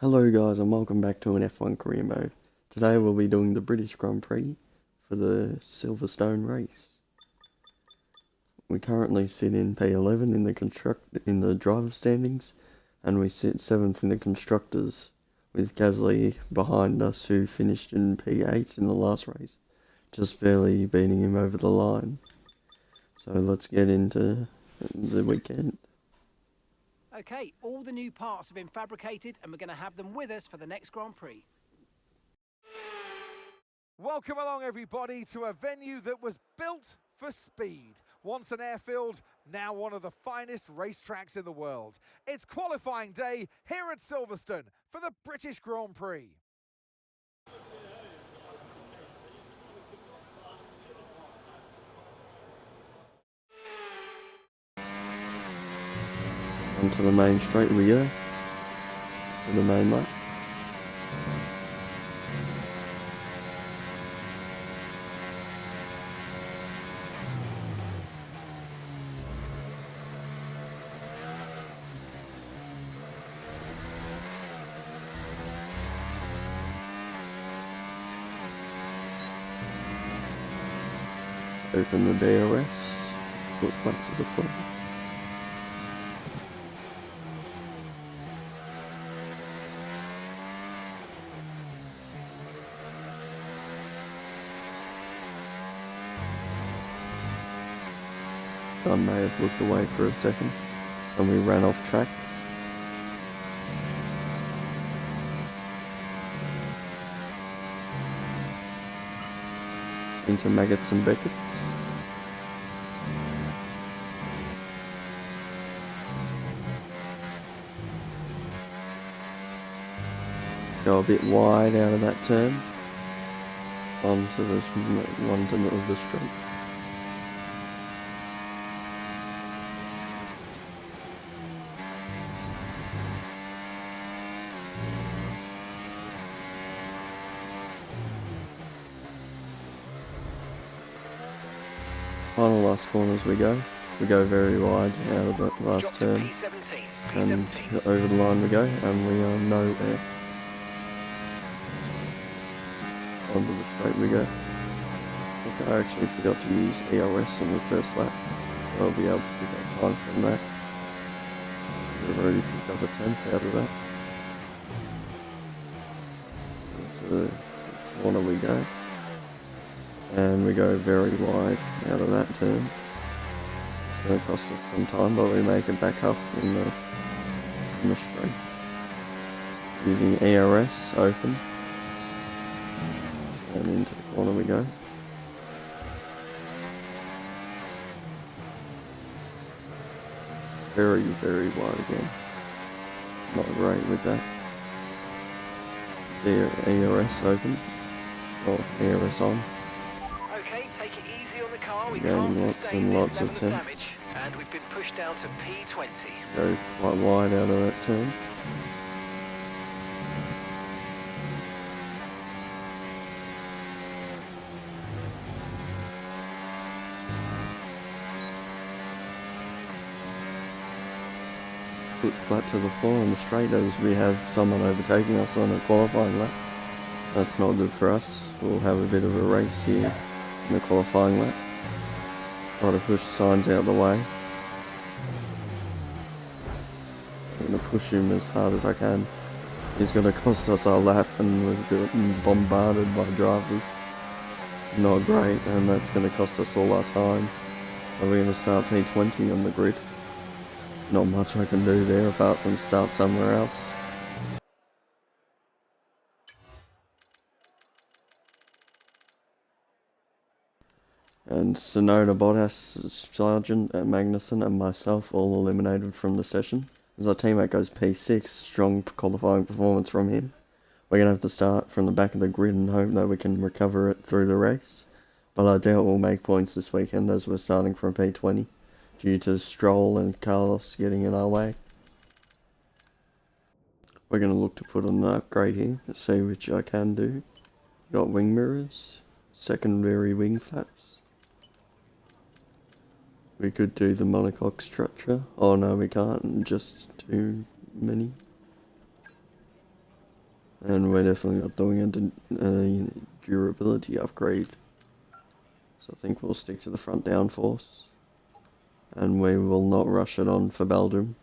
Hello guys and welcome back to an F1 career mode. Today we'll be doing the British Grand Prix for the Silverstone race. We currently sit in P11 in the driver's standings, and we sit 7th in the constructors, with Gasly behind us, who finished in P8 in the last race, just barely beating him over the line. So let's get into the weekend. Okay, all the new parts have been fabricated and we're going to have them with us for the next Grand Prix. Welcome along everybody to a venue that was built for speed. Once an airfield, now one of the finest racetracks in the world. It's qualifying day here at Silverstone for the British Grand Prix. Onto the main straight we go, to the main lap. Open the DRS, foot flat to the floor. I may have looked away for a second and we ran off track. Into Maggots and Beckett's. Go a bit wide out of that turn onto this one to the middle of the straight. Final last corners we go very wide out of that last turn, and over the line we go, and we are nowhere. Onto the straight we go. I think I actually forgot to use ERS on the first lap, so I'll be able to pick up time from that. We've already picked up a 10th out of that. Into the corner we go. And we go very wide out of that turn. It's going to cost us some time, but we make it back up in the straight. Using ERS open. And into the corner we go. Very, very wide again. Not great with that. ERS open. Or ERS on. Take it easy on the car, we Gaining can't lots sustain and this lots level of of temps. damage, and we've been pushed down to P20. Go quite wide out of that turn. Foot flat to the floor on the straight as we have someone overtaking us on a qualifying lap. That's not good for us. We'll have a bit of a race here in the qualifying lap. Try to push signs out of the way. I'm going to push him as hard as I can. He's going to cost us our lap, and we're getting bombarded by drivers. Not great, and that's going to cost us all our time. So we're going to start P20 on the grid. Not much I can do there apart from start somewhere else. And Sonoda, Bottas, Sargent, Magnussen and myself all eliminated from the session. As our teammate goes P6, strong qualifying performance from him. We're going to have to start from the back of the grid and hope that we can recover it through the race. But I doubt we'll make points this weekend as we're starting from P20, due to Stroll and Carlos getting in our way. We're going to look to put on an upgrade here, let's see which I can do. Got wing mirrors, secondary wing flaps. We could do the monocoque structure. Oh no, we can't, just too many. And we're definitely not doing a durability upgrade. So I think we'll stick to the front downforce. And we will not rush it on for Belgium.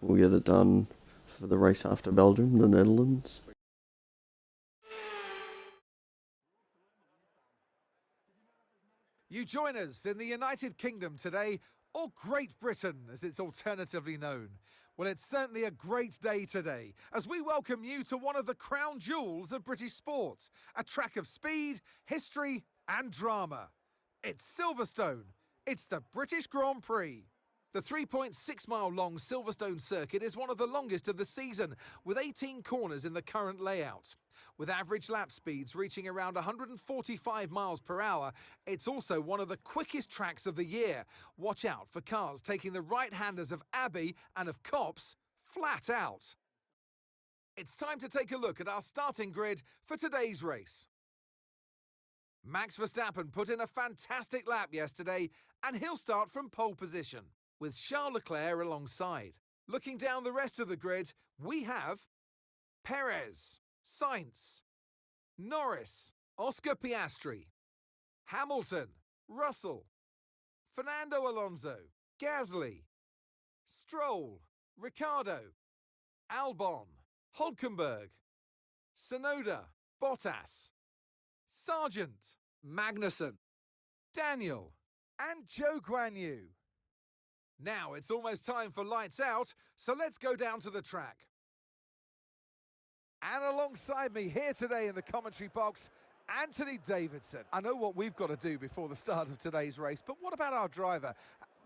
We'll get it done for the race after Belgium, the Netherlands. You join us in the United Kingdom today, or Great Britain as it's alternatively known. Well, it's certainly a great day today as we welcome you to one of the crown jewels of British sports, a track of speed, history and drama. It's Silverstone. It's the British Grand Prix. The 3.6-mile long Silverstone circuit is one of the longest of the season, with 18 corners in the current layout. With average lap speeds reaching around 145 miles per hour, it's also one of the quickest tracks of the year. Watch out for cars taking the right-handers of Abbey and of Copse flat out. It's time to take a look at our starting grid for today's race. Max Verstappen put in a fantastic lap yesterday, and he'll start from pole position, with Charles Leclerc alongside. Looking down the rest of the grid, we have Perez, Sainz, Norris, Oscar Piastri, Hamilton, Russell, Fernando Alonso, Gasly, Stroll, Ricciardo, Albon, Hülkenberg, Tsunoda, Bottas, Sargent, Magnussen, Daniel, and Zhou Guanyu. Now it's almost time for lights out, so let's go down to the track. And alongside me here today in the commentary box, Anthony Davidson. I know what we've got to do before the start of today's race, but what about our driver?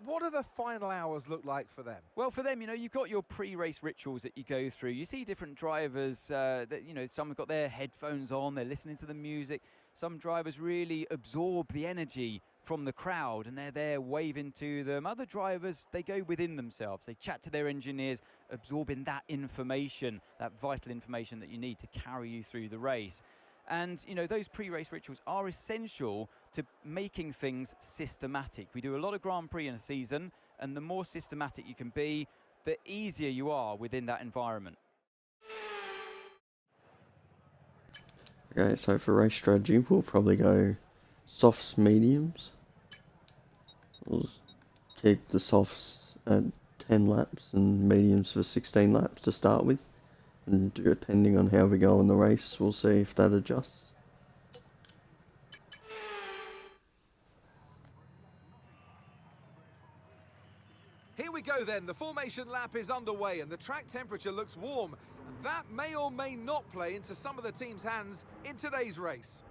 What do the final hours look like for them? Well, for them, you've got your pre-race rituals that you go through. You see different drivers that, some have got their headphones on, they're listening to the music. Some drivers really absorb the energy from the crowd and they're there waving to them. Other drivers, they go within themselves. They chat to their engineers, absorbing that information, that vital information that you need to carry you through the race. And, those pre-race rituals are essential to making things systematic. We do a lot of Grand Prix in a season, and the more systematic you can be, the easier you are within that environment. Okay, so for race strategy, we'll probably go softs, mediums. We'll keep the softs at 10 laps and mediums for 16 laps to start with. And depending on how we go in the race, we'll see if that adjusts. Here we go then, the formation lap is underway and the track temperature looks warm. And that may or may not play into some of the team's hands in today's race.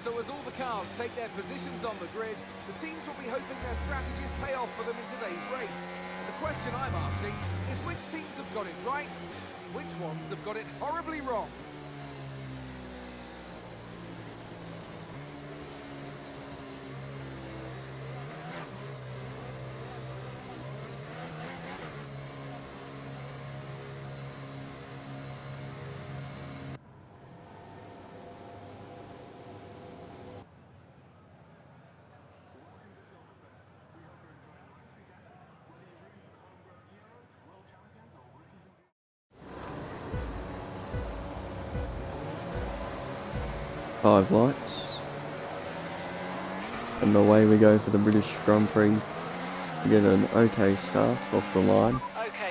So as all the cars take their positions on the grid, the teams will be hoping their strategies pay off for them in today's race. And the question I'm asking is which teams have got it right, and which ones have got it horribly wrong? Five lights. And away we go for the British Grand Prix. We get an okay start off the line.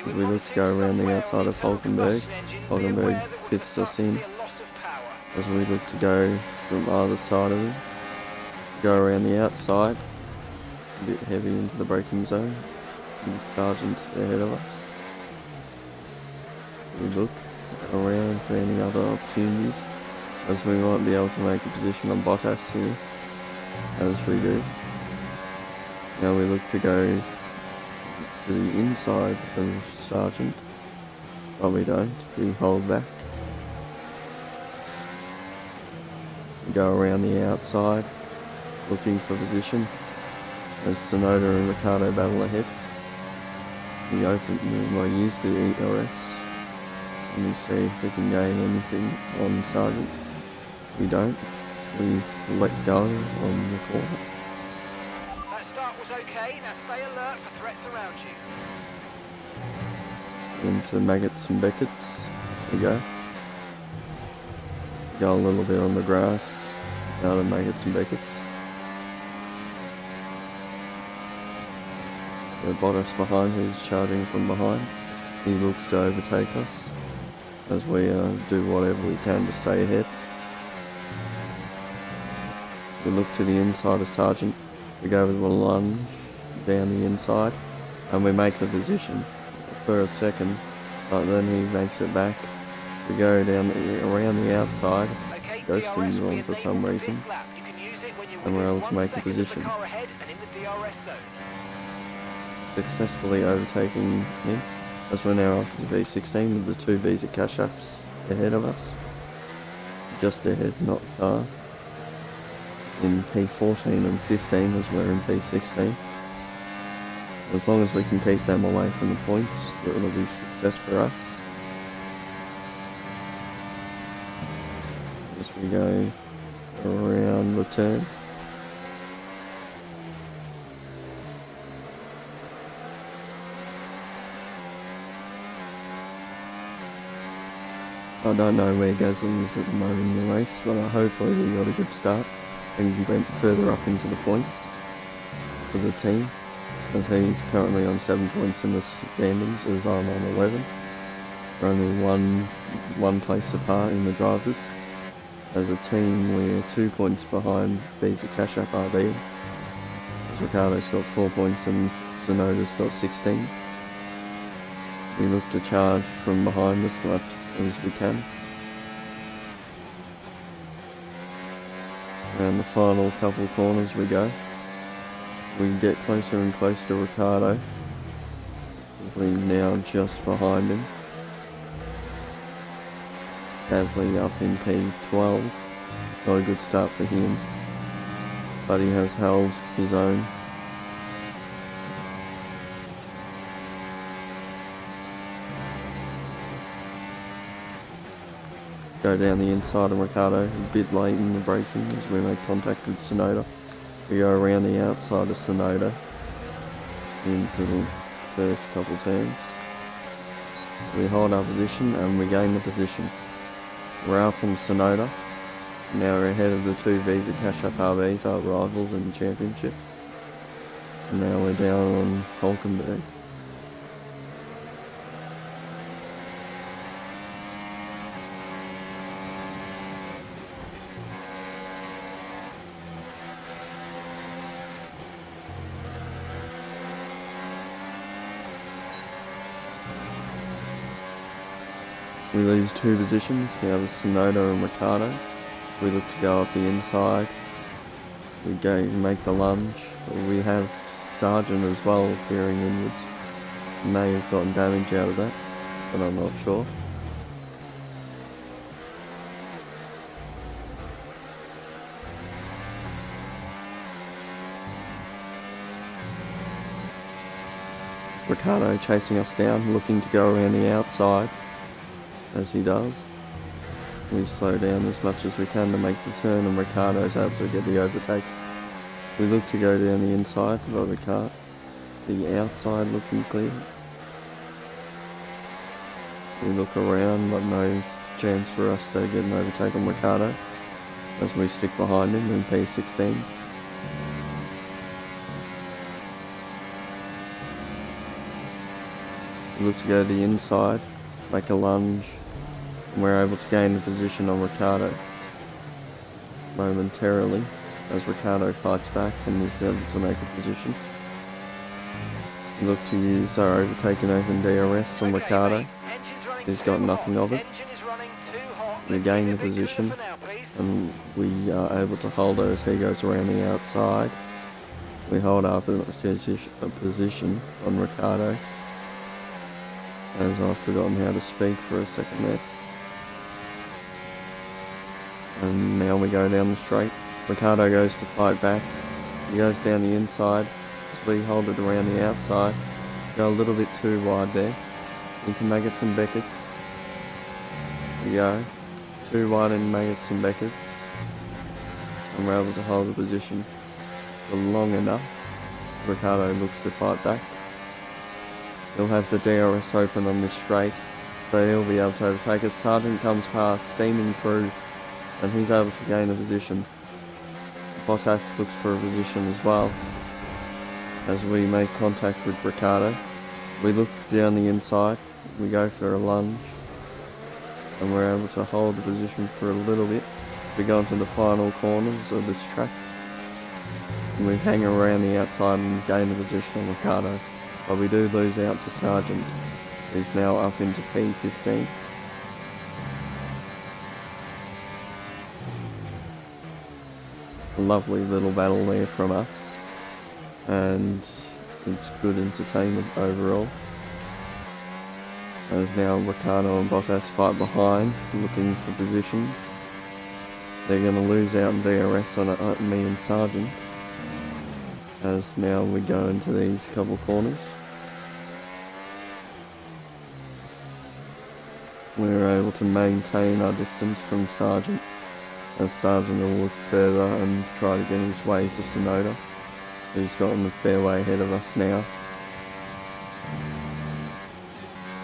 As we look to go around the outside of Hülkenberg. Hülkenberg fits us in. As we look to go from either side of him. Go around the outside. A bit heavy into the braking zone. And Sargent ahead of us. We look around for any other opportunities, as we might be able to make a position on Bottas here, as we do. Now we look to go to the inside of Sargent, but we don't, we hold back. We go around the outside, looking for position, as Tsunoda and Ricciardo battle ahead. We might use the ERS, and we see if we can gain anything on Sargent. We don't. we let go on the corner. That start was okay. Now stay alert for threats around you. Into Maggots and Beckets. We go. Go a little bit on the grass. Out of Maggots and Beckets. The Bottas behind, who's charging from behind. He looks to overtake us as we do whatever we can to stay ahead. We look to the inside of Sargent. We go with a lunge down the inside and we make the position for a second, but then he makes it back. We go down around the outside, Okay, ghosting DRS him will on be for enabled some this reason, lap. You can use it when you're and we're within able to 1 make the second of position. the car ahead and in the DRS zone. Successfully overtaking him as we're now up to V16 with the two Visa Cash Apps ahead of us. Just ahead, not far. In P14 and 15 as we're in P16. As long as we can keep them away from the points, it'll be success for us. As we go around the turn. I don't know where Gazin is at the moment in the race, but hopefully he got a good start and went further up into the points for the team, as he's currently on 7 points in the standings as I'm on 11. We're only one place apart in the drivers. As a team, we're 2 points behind Visa Cash App RB, as Ricardo's got 4 points and Sonoda's got 16. We look to charge from behind as much as we can. Around the final couple corners we go. We get closer and closer to Ricardo. We're now just behind him. Gasly up in P12. Not a good start for him, but he has held his own. Go down the inside of Ricardo, a bit late in the braking as we make contact with Sonoda. We go around the outside of Sonoda into the first couple turns. We hold our position and we gain the position. We're up on Sonoda. Now we're ahead of the two Visa Cash App RBs, our rivals in the championship. And now we're down on Hulkenberg. We lose 2 positions, now with Sonoda and Ricardo. We look to go up the inside. We go make the lunge. We have Sargent as well appearing inwards. May have gotten damage out of that, but I'm not sure. Ricardo chasing us down, looking to go around the outside. As he does, we slow down as much as we can to make the turn, and Ricardo's able to get the overtake. We look to go down the inside, but we can't. The outside looking clear. We look around, but no chance for us to get an overtake on Ricardo as we stick behind him in P16. We look to go to the inside, make a lunge, and we're able to gain the position on Ricardo momentarily as Ricardo fights back and is able to make a position. We look to use our overtaking open DRS on Ricardo. He's got nothing of it. We gain the position and we are able to hold her as he goes around the outside. We hold our position on Ricardo, as I've forgotten how to speak for a second there. And now we go down the straight. Ricardo goes to fight back. He goes down the inside as we hold it around the outside. Go a little bit too wide there. Into Maggots and Beckets. We go. Too wide in Maggots and Beckets. and we're able to hold the position for long enough. Ricardo looks to fight back. He'll have the DRS open on this straight, so he'll be able to overtake us. Sargent comes past, steaming through, and he's able to gain a position. Bottas looks for a position as well. As we make contact with Ricardo, we look down the inside, we go for a lunge, and we're able to hold the position for a little bit. We go into the final corners of this track, and we hang around the outside and gain the position on Ricardo, but we do lose out to Sargent, who's now up into P15. A lovely little battle there from us, and it's good entertainment overall. As now Ricardo and Bottas fight behind, looking for positions. They're going to lose out in DRS on me and Sargent, as now we go into these couple corners. We're able to maintain our distance from Sargent, as Sargent will look further and try to get his way to Sonoda, who's gotten a fair way ahead of us now.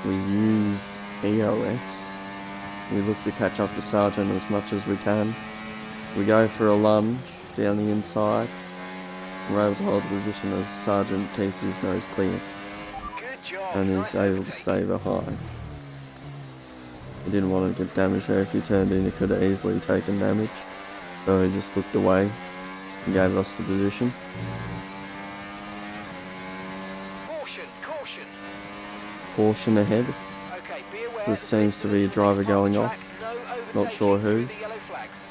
We use ERS. We look to catch up to Sargent as much as we can. We go for a lunge down the inside. We're able to hold the position as Sargent keeps his nose clear Good job. and is Nice able to overtake. stay behind. He didn't want to get damaged there. If he turned in, he could have easily taken damage. So he just looked away and gave us the position. Caution, caution. Caution ahead. Okay, be aware. There seems to be a driver going off. Not sure who. The yellow flags.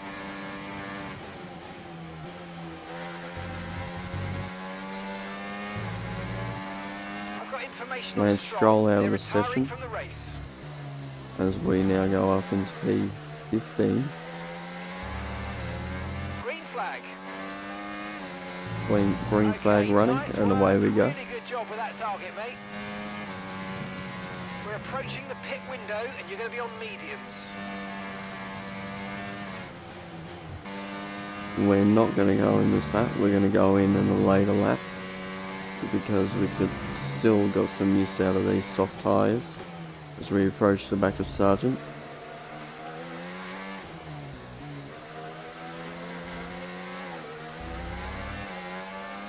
I've got information on Lance Stroll. Stroll out They're of the retiring session, from the race. as we now go up into P15. Green flag. Green flag Okay, running, nice and work. away we go. Really good job with that target, mate. We're approaching the pit window, and you're going to be on mediums. We're not going to go in this lap, we're going to go in a later lap, because we could still got some use out of these soft tyres as we approach the back of Sargent.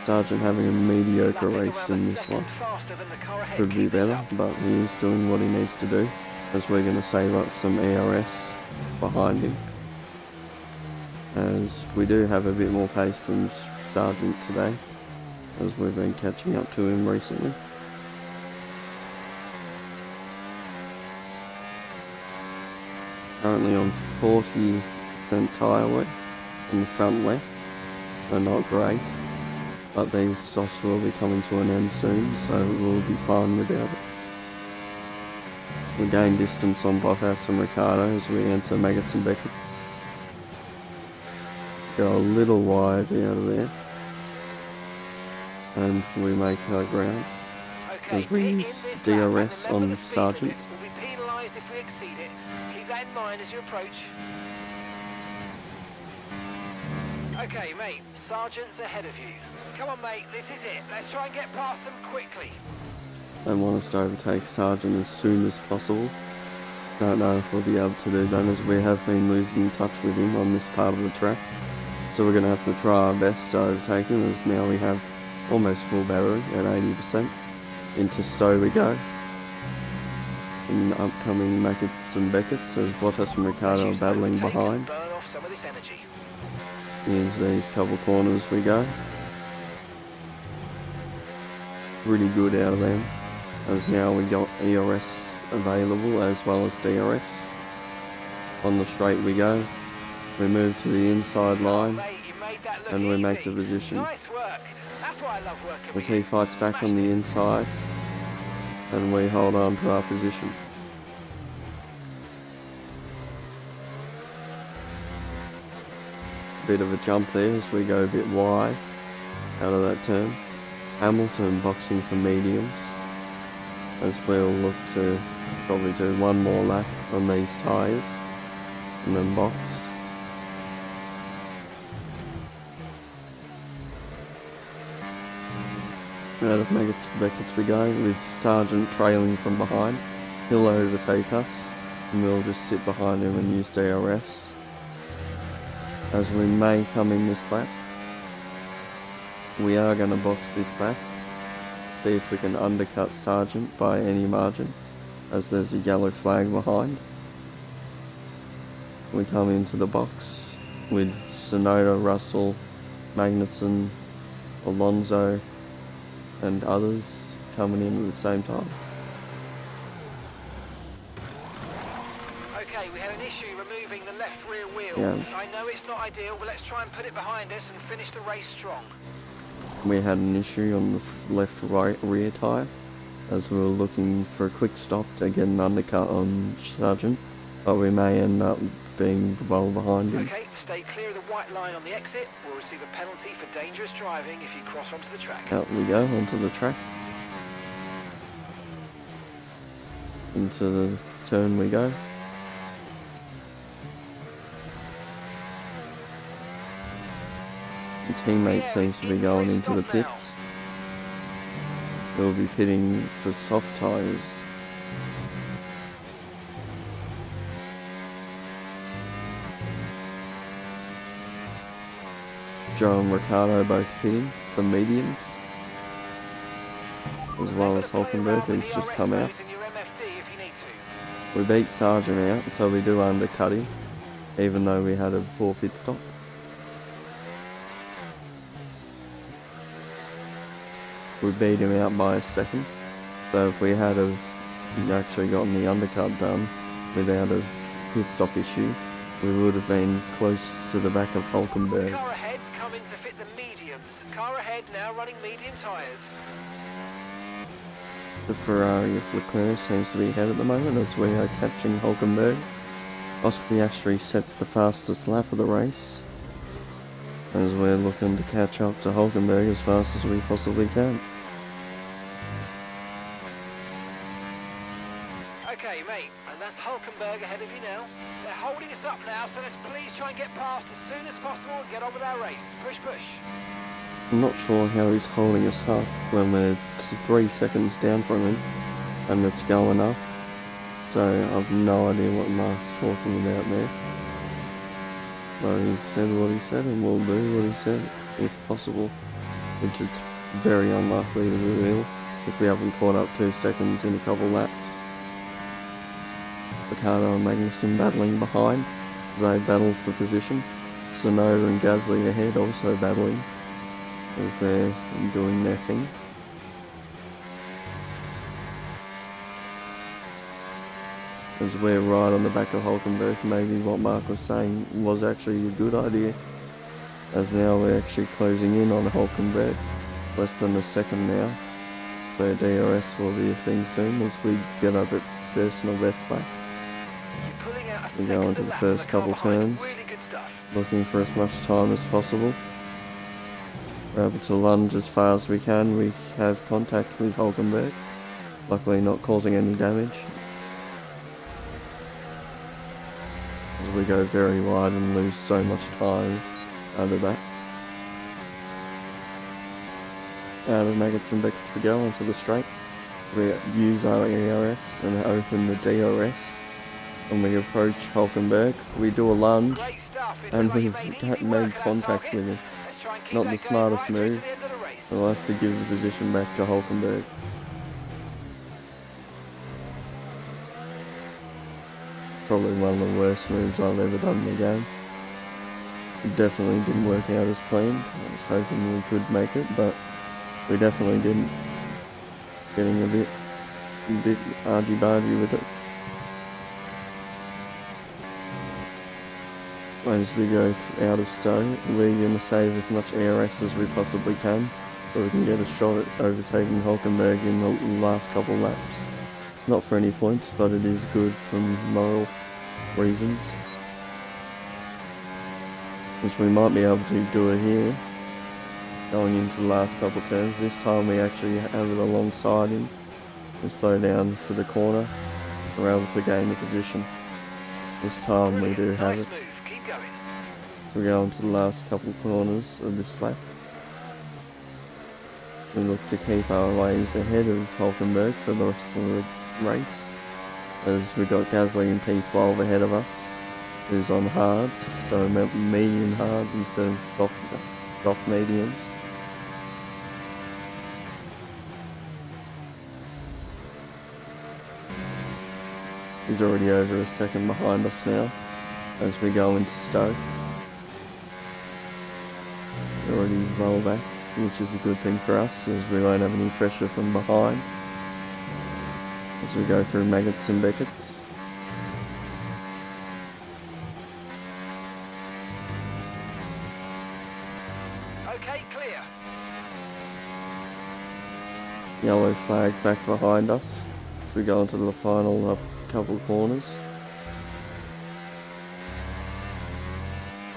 Sargent having a mediocre Lapping race around in a this second one. faster than the car ahead. Could be Keep this better, up. but he is doing what he needs to do, as we're going to save up some ERS behind him, as we do have a bit more pace than Sargent today, as we've been catching up to him recently. Currently on 40% tyre weight in the front left. They're not great, but these softs will be coming to an end soon, so we'll be fine without it. We gain distance on Bottas and Ricardo as we enter Maggots and Beckett's. Go a little wide out of there, and we make our ground. Okay, As we pit in use this lap and DRS remember on the speed Sargent. limit. We'll be penalised if we exceed it. Keep that in mind as you approach. Okay, mate, Sargent's ahead of you. Come on, mate, this is it. Let's try and get past them quickly. They want us to overtake Sargent as soon as possible. Don't know if we'll be able to do that, as we have been losing touch with him on this part of the track. So we're going to have to try our best to overtake him, as now we have almost full battery at 80%. Into Stowe we go. In upcoming Maggots and Beckett's, as Bottas and Ricardo are Use battling overtake and behind. burn off some of this energy. Into these couple corners we go. Pretty good out of them, as now we got ERS available as well as DRS. On the straight we go. We move to the inside line, Mate, you made that look and we make the easy. position. Nice work. That's why I love working As with he you. fights back on Smashed the it. inside, and we hold on to our position. Bit of a jump there as we go a bit wide out of that turn. Hamilton boxing for mediums, as we'll look to probably do one more lap on these tyres and then box. Out of Maggots to Beckets we go, with Sergeant trailing from behind. He'll overtake us, and we'll just sit behind him and use DRS. As we may come in this lap, we are going to box this lap, see if we can undercut Sergeant by any margin, as there's a yellow flag behind. We come into the box with Sonoda, Russell, Magnussen, Alonso and others coming in at the same time. Okay, we had an issue removing the left rear wheel. Yeah. I know it's not ideal, but let's try and put it behind us and finish the race strong. We had an issue on the left rear tyre as we were looking for a quick stop to get an undercut on Sargent, but we may end up being well behind him. Okay, stay clear of the white line on the exit. We'll receive a penalty for dangerous driving if you cross onto the track. Out we go, onto the track. Into the turn we go. The teammate seems to be going into the pits. We'll be pitting for soft tyres. Joe and Ricardo both pitting for mediums, as well as Hulkenberg, who's just come out. We beat Sargent out, so we do undercut him, even though we had a poor pit stop. We beat him out by a second, so if we had have actually gotten the undercut done without a pit stop issue, we would have been close to the back of Hulkenberg. Car ahead's coming to fit the mediums. Car ahead now running medium tyres. The Ferrari of Leclerc seems to be ahead at the moment as we are catching Hulkenberg. Oscar Piastri sets the fastest lap of the race, as we're looking to catch up to Hulkenberg as fast as we possibly can. Okay, mate, and that's Hulkenberg ahead of you now. They're holding us up now, so let's please try and get past as soon as possible and get on with our race. Push, push. I'm not sure how he's holding us up when we're 3 seconds down from him and it's going up, so I've no idea what Mark's talking about there. But he said what he said and we'll do what he said, if possible, which it's very unlikely that we will, if we haven't caught up 2 seconds in a couple laps. Ricardo and Magnussen battling behind as they battle for position. Sonoda and Gasly ahead also battling as they're doing their thing. As we're right on the back of Hulkenberg, maybe what Mark was saying was actually a good idea, as now we're actually closing in on Hulkenberg, less than a second now, so DRS will be a thing soon as we get up at personal best lap. We go into the first couple turns, looking for as much time as possible. We're able to lunge as far as we can. We have contact with Hulkenberg, luckily not causing any damage. As we go very wide and lose so much time out of that. Out of Maggots and Beckets we go onto the straight. We use our ERS and open the DRS. When we approach Hulkenberg, we do a lunge and we've made contact with him. Not the smartest move. We'll have to give the position back to Hulkenberg. Probably one of the worst moves I've ever done in the game. It definitely didn't work out as planned. I was hoping we could make it, but we definitely didn't. Getting a bit argy-bargy with it. As we go out of stow, we're going to save as much ARS as we possibly can, so we can get a shot at overtaking Hulkenberg in the last couple laps. It's not for any points, but it is good from moral reasons. Which we might be able to do it here, going into the last couple turns. This time we actually have it alongside him. We slow down for the corner, we're able to gain the position. This time we do have it. So we go into the last couple corners of this lap. We look to keep our ways ahead of Hulkenberg for the rest of the race, as we got Gasly in P12 ahead of us, who's on hards, so medium hard instead of soft mediums. He's already over a second behind us now as we go into Stowe. Already well back, which is a good thing for us as we won't have any pressure from behind as we go through Maggots and Beckett's. Okay, clear. Yellow flag back behind us as we go into the final couple of corners.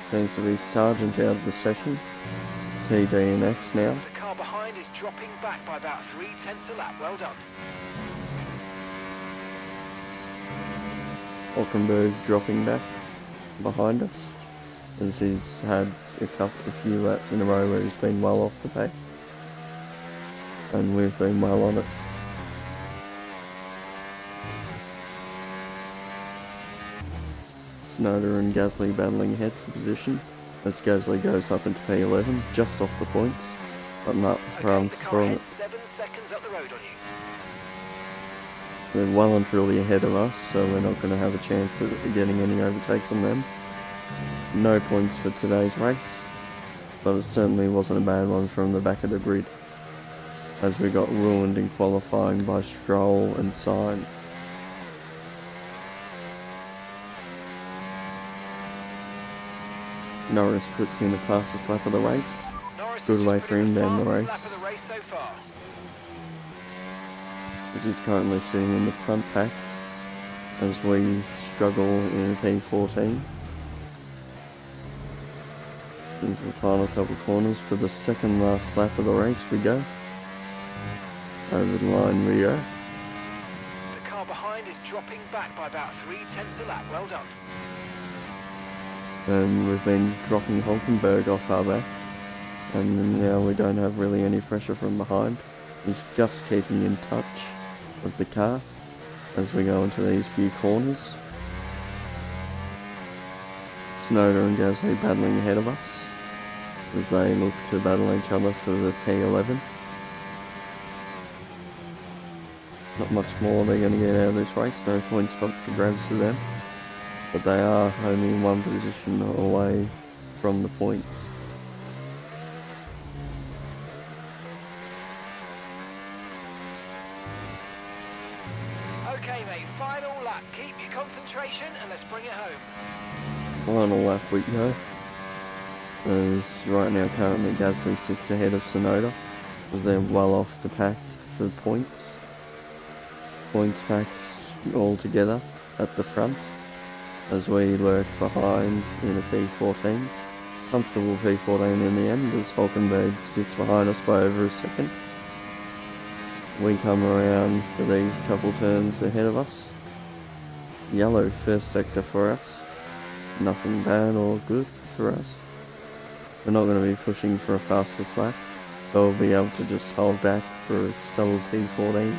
Seems to be Sargent out of the session. TD and F's now. The car behind is dropping back by about 0.3 a lap. Well done. Hulkenberg dropping back behind us as he's had a few laps in a row where he's been well off the pace, and we've been well on it. Tsunoda and Gasly battling ahead for position as Gasly goes up into P11 just off the points, but not Okay, the car from heads 7 seconds up the road on you. they're well and truly ahead of us, so we're not going to have a chance of getting any overtakes on them. No points for today's race, but it certainly wasn't a bad one from the back of the grid, as we got ruined in qualifying by Stroll and Sainz. Norris puts in the fastest lap of the race. Norris Good has way just for put in him the down the fastest race, lap of the race so far. as he's currently sitting in the front pack as we struggle in P14. Into the final couple of corners for the second last lap of the race we go. Over the line we go. The car behind is dropping back by about 0.3 a lap. Well done. And we've been dropping Hulkenberg off our back, and now we don't have really any pressure from behind. He's just keeping in touch with the car as we go into these few corners. Tsunoda and Gasly battling ahead of us as they look to battle each other for the P11. Not much more they're going to get out of this race, no points up for grabs for them, but they are only one position away from the points. Okay, mate, final lap. Keep your concentration and let's bring it home. Final lap we go. As right now currently Gasly sits ahead of Tsunoda as they're well off the pack for points. Points packs all together at the front as we lurk behind in a P14. Comfortable P14 in the end as Hulkenberg sits behind us by over a second. We come around for these couple turns ahead of us. Yellow first sector for us. Nothing bad or good for us. We're not going to be pushing for a fastest lap, so we'll be able to just hold back for a subtle P14.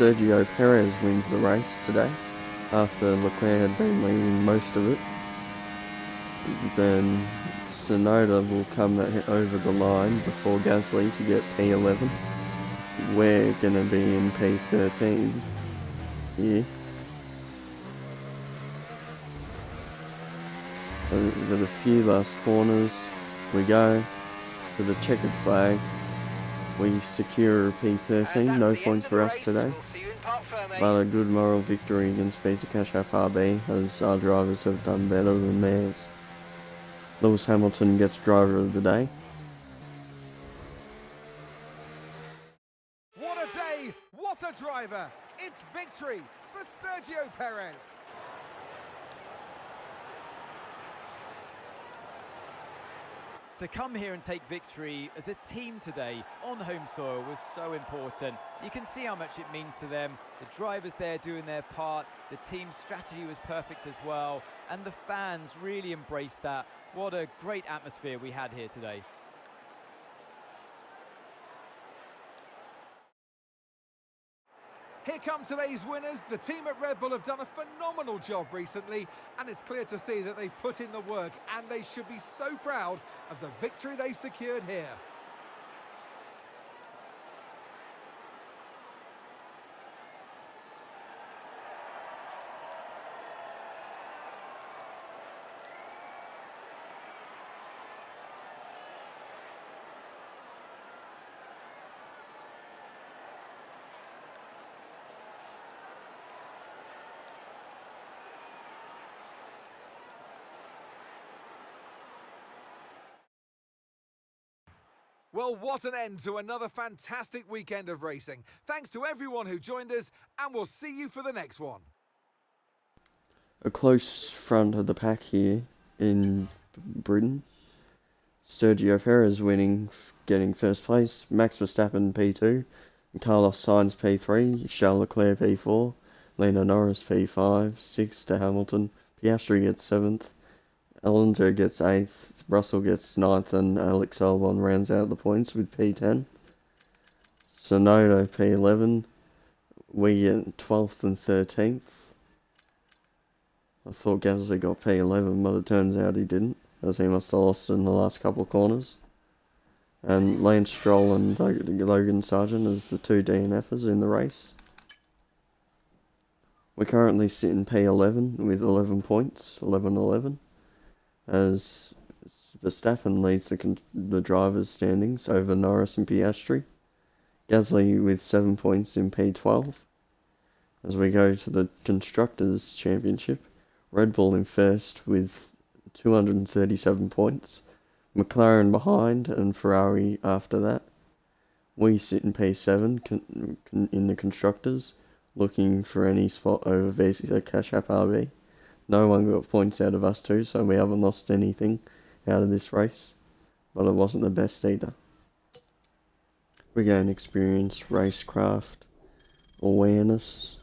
Sergio Perez wins the race today after Leclerc had been leading most of it. Then Tsunoda will come over the line before Gasly to get P11. We're going to be in P13 here. Over the few last corners we go for the checkered flag. We secure a P13, no points for us today, We'll see you in Park Ferme. but a good moral victory against Visa Cash App RB as our drivers have done better than theirs. Lewis Hamilton gets driver of the day. What a day, what a driver. It's victory for Sergio Perez. To come here and take victory as a team today on home soil was so important. You can see how much it means to them. The drivers there doing their part. The team's strategy was perfect as well. And the fans really embraced that. What a great atmosphere we had here today. Here come today's winners. The team at Red Bull have done a phenomenal job recently, and it's clear to see that they've put in the work, and they should be so proud of the victory they've secured here. Well, what an end to another fantastic weekend of racing. Thanks to everyone who joined us, and we'll see you for the next one. A close front of the pack here in Britain. Sergio Perez winning, getting first place. Max Verstappen P2. Carlos Sainz P3. Charles Leclerc P4. Lando Norris P5. 6 to Hamilton. Piastri gets 7th. Alonso gets 8th, Russell gets 9th, and Alex Albon rounds out the points with P10. Sonoda P11, we get 12th and 13th. I thought Gasly got P11, but it turns out he didn't, as he must have lost in the last couple of corners. And Lance Stroll and Logan Sargent as the two DNFers in the race. We're currently sitting P11 with 11 points, 11-11. As Verstappen leads the drivers' standings over Norris and Piastri. Gasly with 7 points in P12. As we go to the Constructors' Championship, Red Bull in first with 237 points. McLaren behind and Ferrari after that. We sit in P7 in the Constructors, looking for any spot over VC Cash App RB. No one got points out of us two, so we haven't lost anything out of this race, but it wasn't the best either. We gain experience, racecraft, awareness,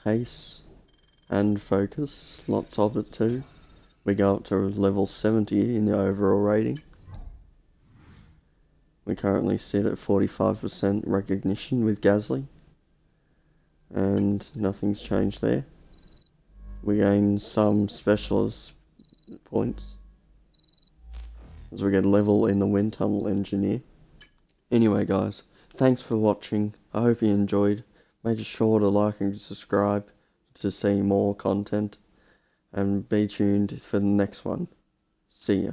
pace, and focus, lots of it too. We go up to level 70 in the overall rating. We currently sit at 45% recognition with Gasly, and nothing's changed there. We gain some specialist points as we get level in the wind tunnel engineer. Anyway guys, thanks for watching. I hope you enjoyed. Make sure to like and subscribe to see more content, and be tuned for the next one. See ya.